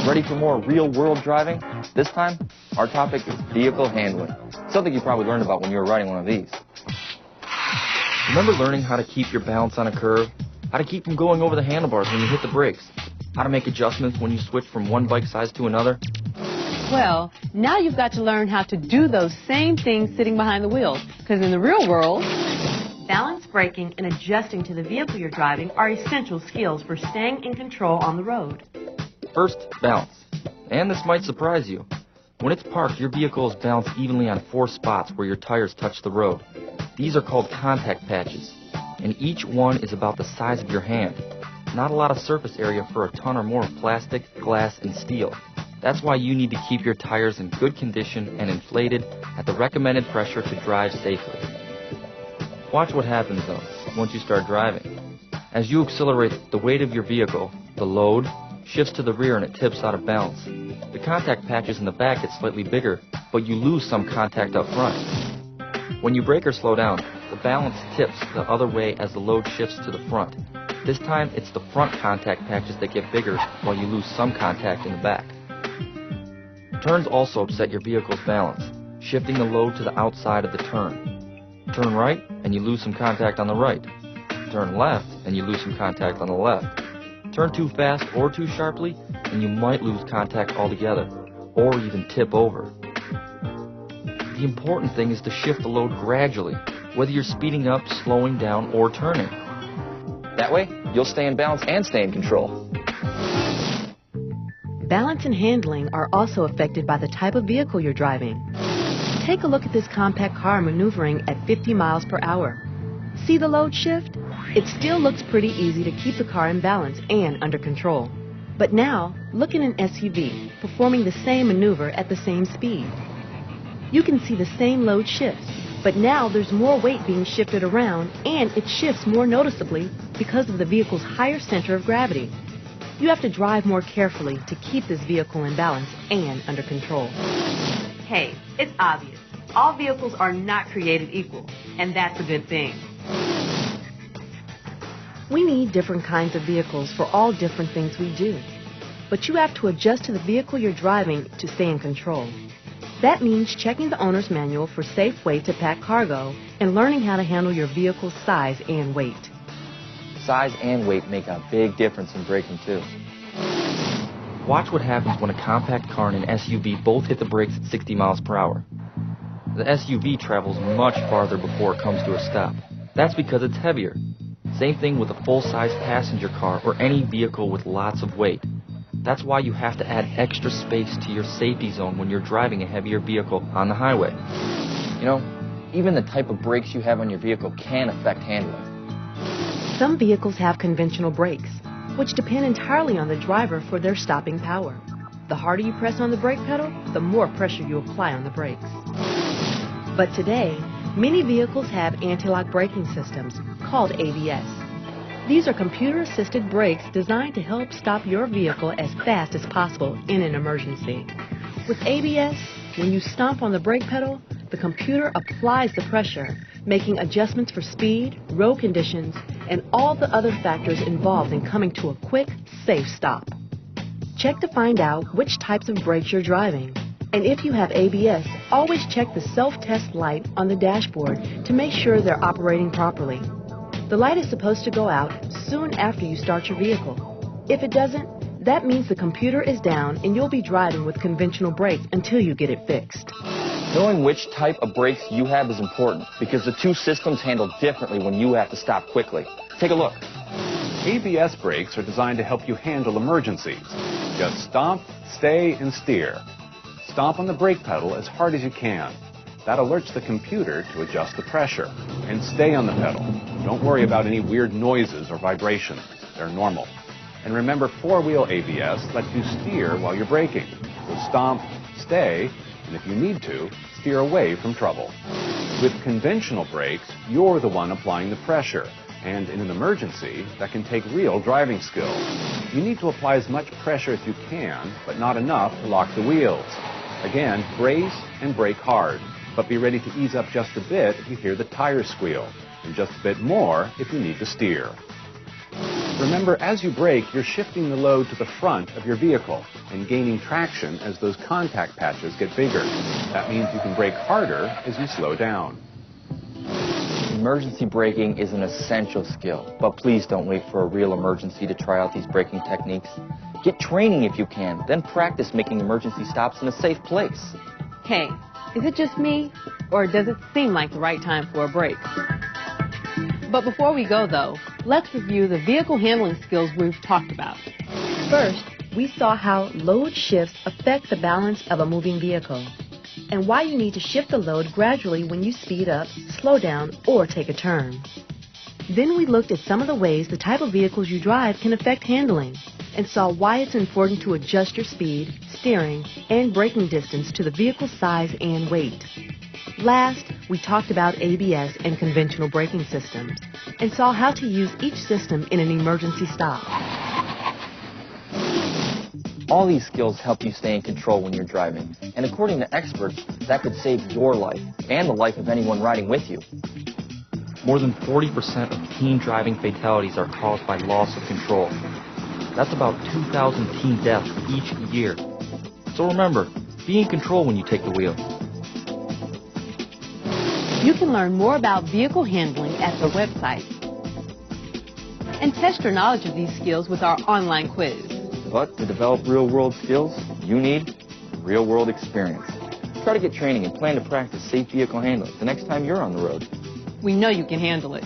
Ready for more real-world driving? This time, our topic is vehicle handling. Something you probably learned about when you were riding one of these. Remember learning how to keep your balance on a curve? How to keep from going over the handlebars when you hit the brakes? How to make adjustments when you switch from one bike size to another? Well, now you've got to learn how to do those same things sitting behind the wheel. Because in the real world, balance, braking, and adjusting to the vehicle you're driving are essential skills for staying in control on the road. First, balance. And this might surprise you. When it's parked, your vehicle is balanced evenly on 4 spots where your tires touch the road. These are called contact patches, and each one is about the size of your hand. Not a lot of surface area for a ton or more of plastic, glass, and steel. That's why you need to keep your tires in good condition and inflated at the recommended pressure to drive safely. Watch what happens though, once you start driving. As you accelerate, the weight of your vehicle, the load, shifts to the rear and it tips out of balance. The contact patches in the back get slightly bigger, but you lose some contact up front. When you brake or slow down, the balance tips the other way as the load shifts to the front. This time, it's the front contact patches that get bigger while you lose some contact in the back. Turns also upset your vehicle's balance, shifting the load to the outside of the turn. Turn right, and you lose some contact on the right. Turn left, and you lose some contact on the left. Turn too fast or too sharply, and you might lose contact altogether, or even tip over. The important thing is to shift the load gradually, whether you're speeding up, slowing down, or turning. That way, you'll stay in balance and stay in control. Balance and handling are also affected by the type of vehicle you're driving. Take a look at this compact car maneuvering at 50 miles per hour. See the load shift? It still looks pretty easy to keep the car in balance and under control. But now, look at an SUV performing the same maneuver at the same speed. You can see the same load shifts, but now there's more weight being shifted around, and it shifts more noticeably because of the vehicle's higher center of gravity. You have to drive more carefully to keep this vehicle in balance and under control. Hey, it's obvious. All vehicles are not created equal, and that's a good thing. We need different kinds of vehicles for all different things we do. But you have to adjust to the vehicle you're driving to stay in control. That means checking the owner's manual for safe way to pack cargo and learning how to handle your vehicle's size and weight. Size and weight make a big difference in braking too. Watch what happens when a compact car and an SUV both hit the brakes at 60 miles per hour. The SUV travels much farther before it comes to a stop. That's because it's heavier. Same thing with a full-size passenger car or any vehicle with lots of weight. That's why you have to add extra space to your safety zone when you're driving a heavier vehicle on the highway. You know, even the type of brakes you have on your vehicle can affect handling. Some vehicles have conventional brakes, which depend entirely on the driver for their stopping power. The harder you press on the brake pedal, the more pressure you apply on the brakes. But today, many vehicles have anti-lock braking systems called ABS. These are computer-assisted brakes designed to help stop your vehicle as fast as possible in an emergency. With ABS, when you stomp on the brake pedal, the computer applies the pressure, making adjustments for speed, road conditions, and all the other factors involved in coming to a quick, safe stop. Check to find out which types of brakes you're driving. And if you have ABS, always check the self-test light on the dashboard to make sure they're operating properly. The light is supposed to go out soon after you start your vehicle. If it doesn't, that means the computer is down and you'll be driving with conventional brakes until you get it fixed. Knowing which type of brakes you have is important because the two systems handle differently when you have to stop quickly. Take a look. ABS brakes are designed to help you handle emergencies. Just stomp, stay, and steer. Stomp on the brake pedal as hard as you can. That alerts the computer to adjust the pressure. And stay on the pedal. Don't worry about any weird noises or vibrations. They're normal. And remember, four-wheel ABS lets you steer while you're braking. So stomp, stay, and if you need to, steer away from trouble. With conventional brakes, you're the one applying the pressure. And in an emergency, that can take real driving skill. You need to apply as much pressure as you can, but not enough to lock the wheels. Again, brace and brake hard. But be ready to ease up just a bit if you hear the tires squeal, and just a bit more if you need to steer. Remember, as you brake, you're shifting the load to the front of your vehicle and gaining traction as those contact patches get bigger. That means you can brake harder as you slow down. Emergency braking is an essential skill, but please don't wait for a real emergency to try out these braking techniques. Get training if you can, then practice making emergency stops in a safe place. Hey, is it just me, or does it seem like the right time for a break? But before we go, though, let's review the vehicle handling skills we've talked about. First, we saw how load shifts affect the balance of a moving vehicle, and why you need to shift the load gradually when you speed up, slow down, or take a turn. Then we looked at some of the ways the type of vehicles you drive can affect handling, and saw why it's important to adjust your speed, steering, and braking distance to the vehicle's size and weight. Last, we talked about ABS and conventional braking systems, and saw how to use each system in an emergency stop. All these skills help you stay in control when you're driving, and according to experts, that could save your life and the life of anyone riding with you. More than 40% of teen driving fatalities are caused by loss of control. That's about 2,000 teen deaths each year. So remember, be in control when you take the wheel. You can learn more about vehicle handling at the website and test your knowledge of these skills with our online quiz. But to develop real-world skills, you need real-world experience. Try to get training and plan to practice safe vehicle handling the next time you're on the road. We know you can handle it.